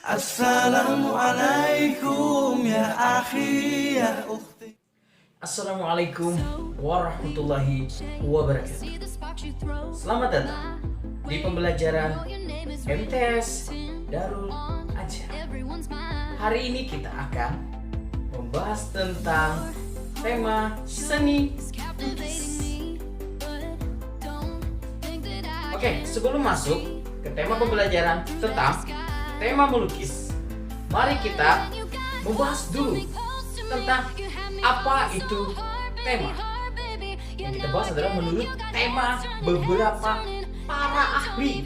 Assalamualaikum ya akhi ya ukhti. Assalamualaikum warahmatullahi wabarakatuh. Selamat datang di pembelajaran MTS Darul Ajar. Hari ini kita akan membahas tentang tema seni lukis. Oke, sebelum masuk ke tema pembelajaran tentang tema melukis, mari kita membahas dulu tentang apa itu tema. Yang kita bahas adalah menurut tema beberapa para ahli.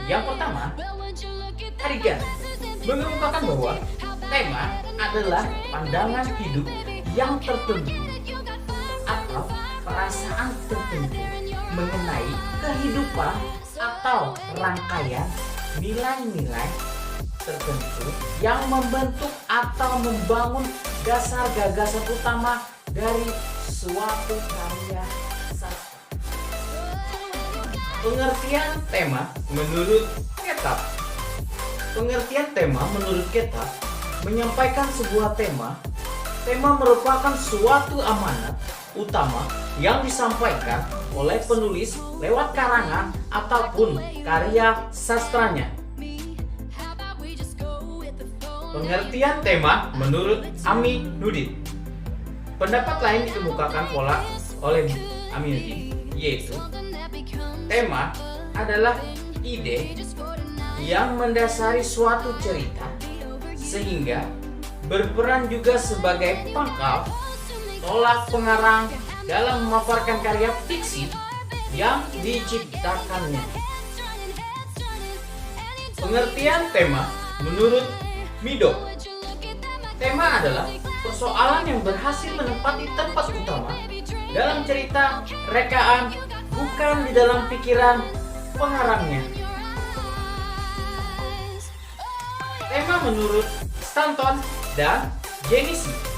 Yang pertama, Harigan mengemukakan bahwa tema adalah pandangan hidup yang tertentu atau perasaan tertentu mengenai kehidupan atau rangkaian nilai-nilai tertentu yang membentuk atau membangun dasar gagasan utama dari suatu karya sastra. Pengertian tema menurut Kitab. Pengertian tema menurut Kitab menyampaikan sebuah tema. Tema merupakan suatu amanat utama yang disampaikan oleh penulis lewat karangan ataupun karya sastranya. Pengertian tema menurut Aminuddin. Pendapat lain dikemukakan pola oleh Aminuddin, yaitu tema adalah ide yang mendasari suatu cerita sehingga berperan juga sebagai pangkal tolak pengarang dalam memaparkan karya fiksi yang diciptakannya. Pengertian tema menurut Midok. Tema adalah persoalan yang berhasil menempati tempat utama dalam cerita rekaan, bukan di dalam pikiran pengarangnya. Tema menurut Stanton dan Genesi.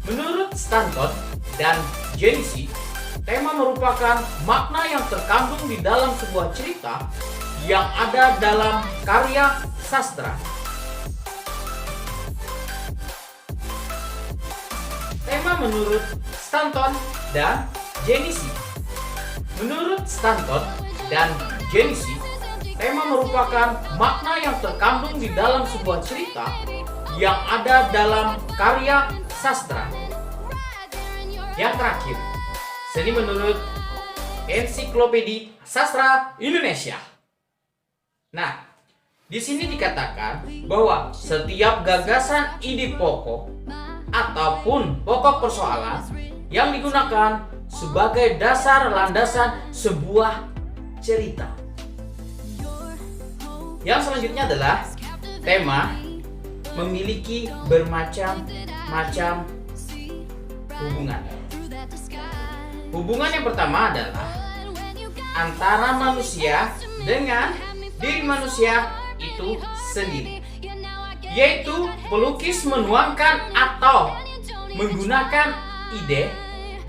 Menurut Stanton dan Genesi, tema merupakan makna yang terkandung di dalam sebuah cerita yang ada dalam karya sastra. Tema menurut Stanton dan Genesi. Menurut Stanton dan Genesi, tema merupakan makna yang terkandung di dalam sebuah cerita yang ada dalam karya sastra. Yang terakhir, seni menurut Ensiklopedia Sastra Indonesia. Nah, di sini dikatakan bahwa setiap gagasan ide pokok ataupun pokok persoalan yang digunakan sebagai dasar landasan sebuah cerita. Yang selanjutnya adalah tema memiliki bermacam-macam hubungan. Hubungan yang pertama adalah antara manusia dengan diri manusia itu sendiri, yaitu pelukis menuangkan atau menggunakan ide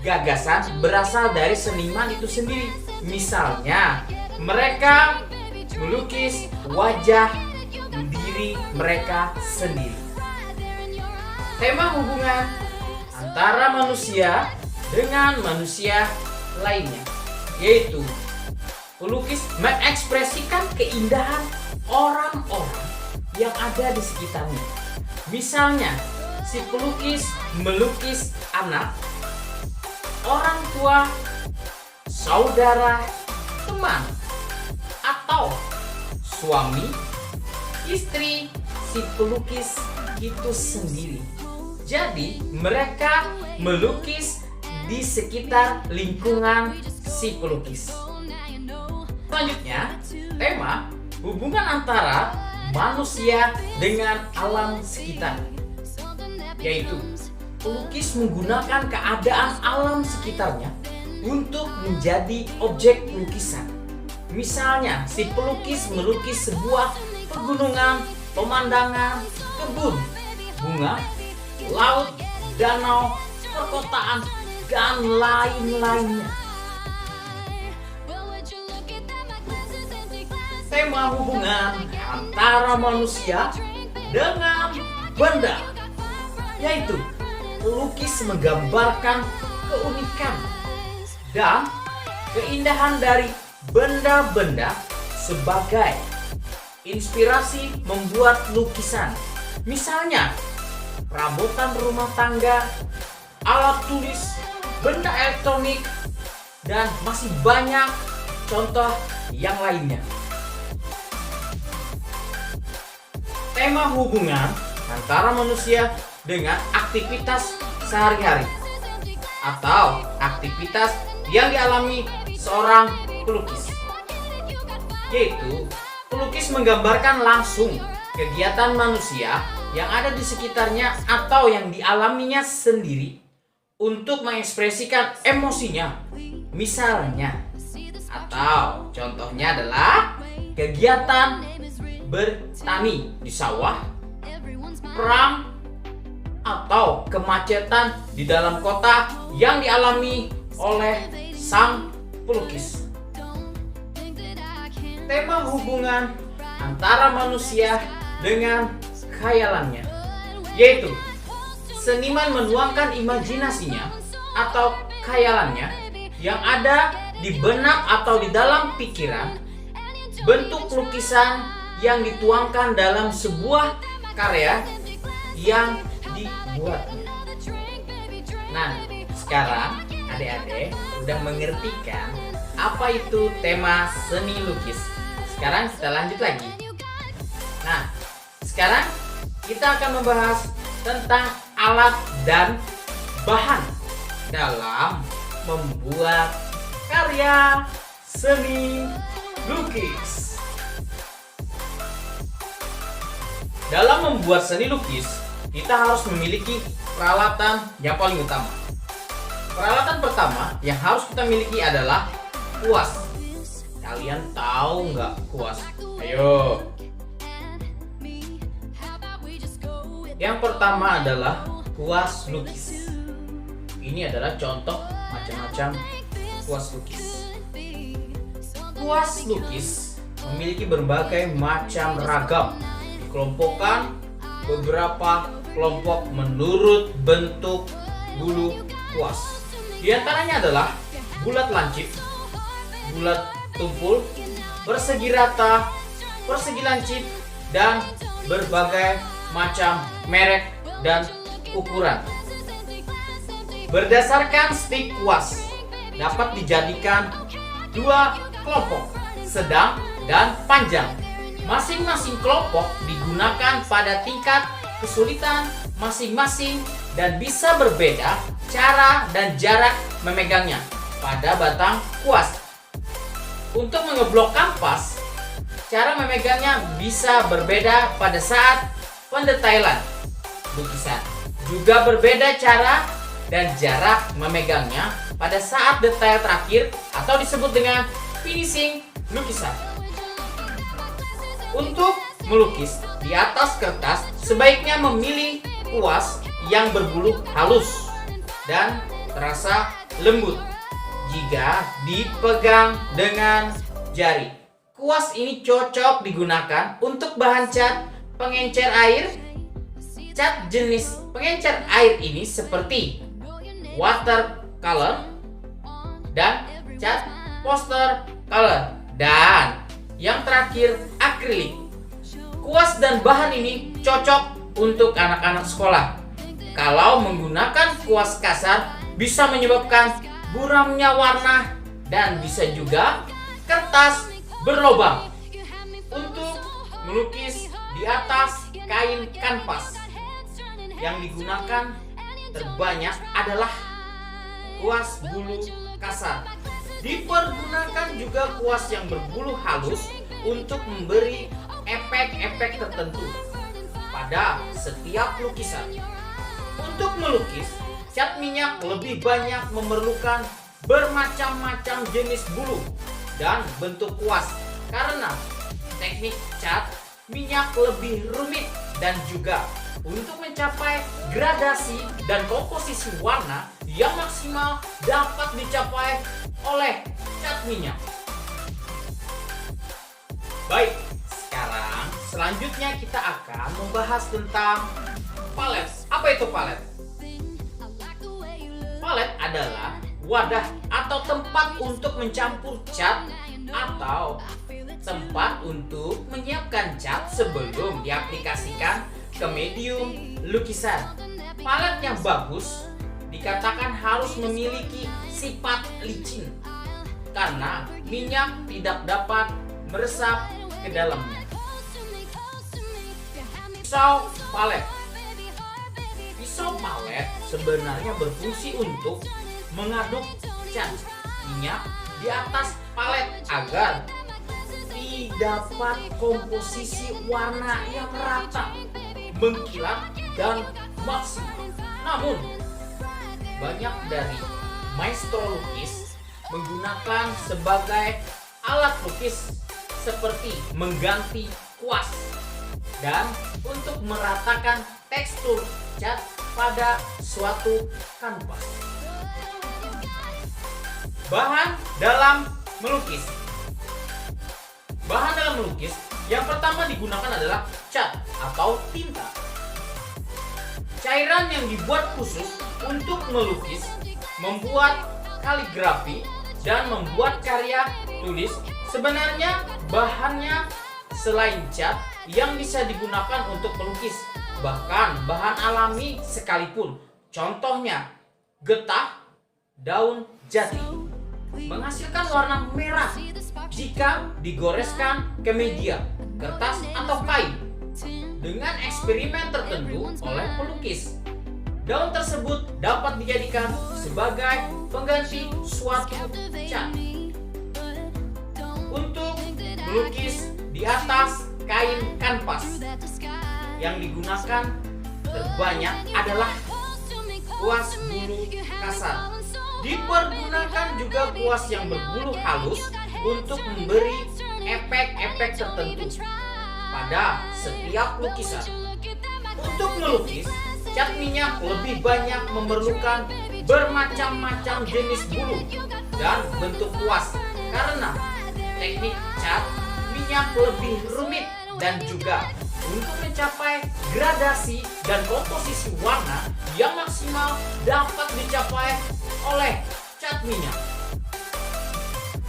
gagasan berasal dari seniman itu sendiri. Misalnya, mereka melukis wajah diri mereka sendiri. Tema hubungan antara manusia dengan manusia lainnya, yaitu pelukis mengekspresikan keindahan orang-orang yang ada di sekitarnya. Misalnya, si pelukis melukis anak, orang tua, saudara, teman, atau suami, istri si pelukis itu sendiri. Jadi mereka melukis di sekitar lingkungan si pelukis. Selanjutnya, tema hubungan antara manusia dengan alam sekitar, yaitu pelukis menggunakan keadaan alam sekitarnya untuk menjadi objek lukisan. Misalnya, si pelukis melukis sebuah pegunungan, pemandangan, kebun, bunga, laut, danau, perkotaan, dan lain-lainnya. tema hubungan antara manusia dengan benda, yaitu pelukis menggambarkan keunikan dan keindahan dari benda-benda sebagai inspirasi membuat lukisan. Misalnya, perabotan rumah tangga, alat tulis, benda elektronik, dan masih banyak contoh yang lainnya. Tema hubungan antara manusia dengan aktivitas sehari-hari atau aktivitas yang dialami seorang pelukis, yaitu pelukis menggambarkan langsung kegiatan manusia yang ada di sekitarnya atau yang dialaminya sendiri untuk mengekspresikan emosinya. Misalnya, atau contohnya adalah kegiatan bertani di sawah, perang, atau kemacetan di dalam kota yang dialami oleh sang pelukis. Tema hubungan antara manusia dengan khayalannya, yaitu seniman menuangkan imajinasinya atau khayalannya yang ada di benak atau di dalam pikiran, bentuk lukisan yang dituangkan dalam sebuah karya yang dibuatnya. Nah, sekarang adik-adik udah mengerti kan apa itu tema seni lukis. Sekarang kita lanjut lagi. Nah, sekarang kita akan membahas tentang alat dan bahan dalam membuat karya seni lukis. Dalam membuat seni lukis, kita harus memiliki peralatan yang paling utama. Peralatan pertama yang harus kita miliki adalah kuas. Kalian tahu nggak kuas? Ayo. Yang pertama adalah kuas lukis. Ini adalah contoh macam-macam kuas lukis. Kuas lukis memiliki berbagai macam ragam, dikelompokkan beberapa kelompok menurut bentuk bulu kuas. Di antaranya adalah bulat lancip, bulat tumpul, persegi rata, persegi lancip, dan berbagai macam merek dan ukuran. Berdasarkan stik kuas dapat dijadikan dua kelompok, sedang dan panjang. Masing-masing kelompok digunakan pada tingkat kesulitan masing-masing dan bisa berbeda cara dan jarak memegangnya pada batang kuas. Untuk mengeblok kanvas, cara memegangnya bisa berbeda pada saat pendetailan lukisan. Juga berbeda cara dan jarak memegangnya pada saat detail terakhir atau disebut dengan finishing lukisan. Untuk melukis di atas kertas, sebaiknya memilih kuas yang berbulu halus dan terasa lembut jika dipegang dengan jari. Kuas ini cocok digunakan untuk bahan cat pengencer air. Cat jenis pengencer air ini seperti watercolor dan cat poster color, dan yang terakhir akrilik. Kuas dan bahan ini cocok untuk anak-anak sekolah. Kalau menggunakan kuas kasar bisa menyebabkan buramnya warna dan bisa juga kertas berlobang. Untuk melukis di atas kain kanvas, yang digunakan terbanyak adalah kuas bulu kasar. Dipergunakan juga kuas yang berbulu halus untuk memberi efek-efek tertentu pada setiap lukisan. Untuk melukis, cat minyak lebih banyak memerlukan bermacam-macam jenis bulu dan bentuk kuas karena teknik cat minyak lebih rumit, dan juga untuk mencapai gradasi dan komposisi warna yang maksimal dapat dicapai oleh cat minyak. Baik, sekarang selanjutnya kita akan membahas tentang palet. Apa itu palet? Palet adalah wadah atau tempat untuk mencampur cat atau tempat untuk menyiapkan cat sebelum diaplikasikan ke medium lukisan. Palet yang bagus dikatakan harus memiliki sifat licin karena minyak tidak dapat meresap ke dalamnya. Pisau palet. Pisau palet sebenarnya berfungsi untuk mengaduk cat minyak di atas palet agar didapat komposisi warna yang merata, mengkilat dan maksimal. Namun, banyak dari maestro lukis menggunakan sebagai alat lukis seperti mengganti kuas dan untuk meratakan tekstur cat pada suatu kanvas. Bahan dalam melukis. Bahan dalam melukis yang pertama digunakan adalah cat atau tinta. Cairan yang dibuat khusus untuk melukis, membuat kaligrafi, dan membuat karya tulis. Sebenarnya bahannya selain cat yang bisa digunakan untuk melukis, bahkan bahan alami sekalipun. Contohnya getah daun jati menghasilkan warna merah jika digoreskan ke media, kertas atau kain dengan eksperimen tertentu oleh pelukis. Daun tersebut dapat dijadikan sebagai pengganti suatu cat untuk melukis di atas kain kanvas. Yang digunakan terbanyak adalah kuas bulu kasar. Dipergunakan juga kuas yang berbulu halus untuk memberi efek-efek tertentu pada setiap lukisan. Untuk melukis, cat minyak lebih banyak memerlukan bermacam-macam jenis bulu dan bentuk kuas karena teknik cat minyak lebih rumit, dan juga untuk mencapai gradasi dan komposisi warna yang maksimal dapat dicapai oleh cat minyak.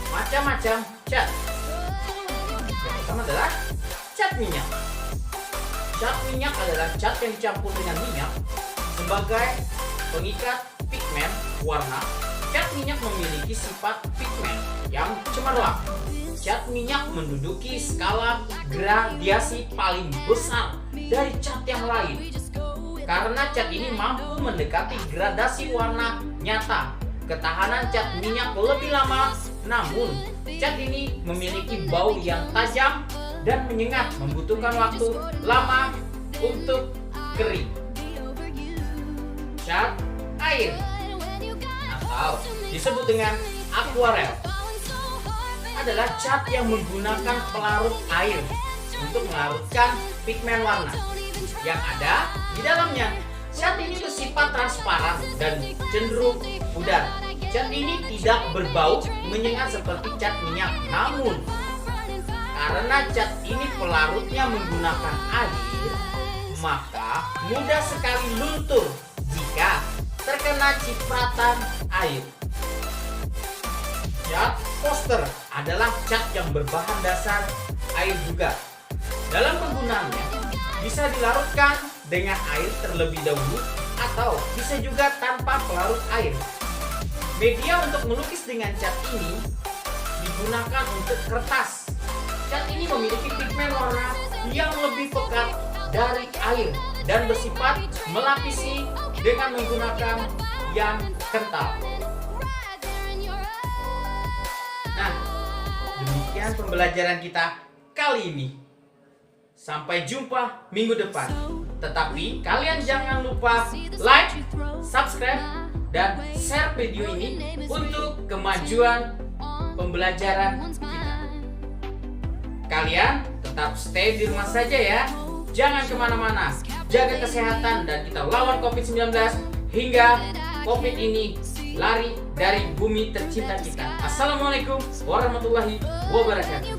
Macam-macam cat. Yang pertama adalah cat minyak. Cat minyak adalah cat yang dicampur dengan minyak sebagai pengikat pigmen warna. Cat minyak memiliki sifat pigmen yang cemerlang. Cat minyak menduduki skala gradiasi paling besar dari cat yang lain karena cat ini mampu mendekati gradasi warna nyata. Ketahanan cat minyak lebih lama, namun cat ini memiliki bau yang tajam dan menyengat, membutuhkan waktu lama untuk kering. Cat air atau disebut dengan akuarel adalah cat yang menggunakan pelarut air untuk melarutkan pigmen warna yang ada di dalamnya. Cat ini bersifat transparan dan cenderung pudar. Cat ini tidak berbau menyengat seperti cat minyak, namun karena cat ini pelarutnya menggunakan air, maka mudah sekali luntur jika terkena cipratan air. Cat poster adalah cat yang berbahan dasar air juga. Dalam penggunaannya bisa dilarutkan dengan air terlebih dahulu atau bisa juga tanpa pelarut air. Media untuk melukis dengan cat ini digunakan untuk kertas. Cat ini memiliki pigmen warna yang lebih pekat dari air dan bersifat melapisi dengan menggunakan yang kental. Nah, demikian pembelajaran kita kali ini. Sampai jumpa minggu depan. Tetapi kalian jangan lupa like, subscribe, dan share video ini untuk kemajuan pembelajaran kita. Kalian tetap stay di rumah saja ya. Jangan kemana-mana. Jaga kesehatan dan kita lawan COVID-19 hingga COVID ini lari dari bumi tercinta kita. Assalamualaikum warahmatullahi wabarakatuh.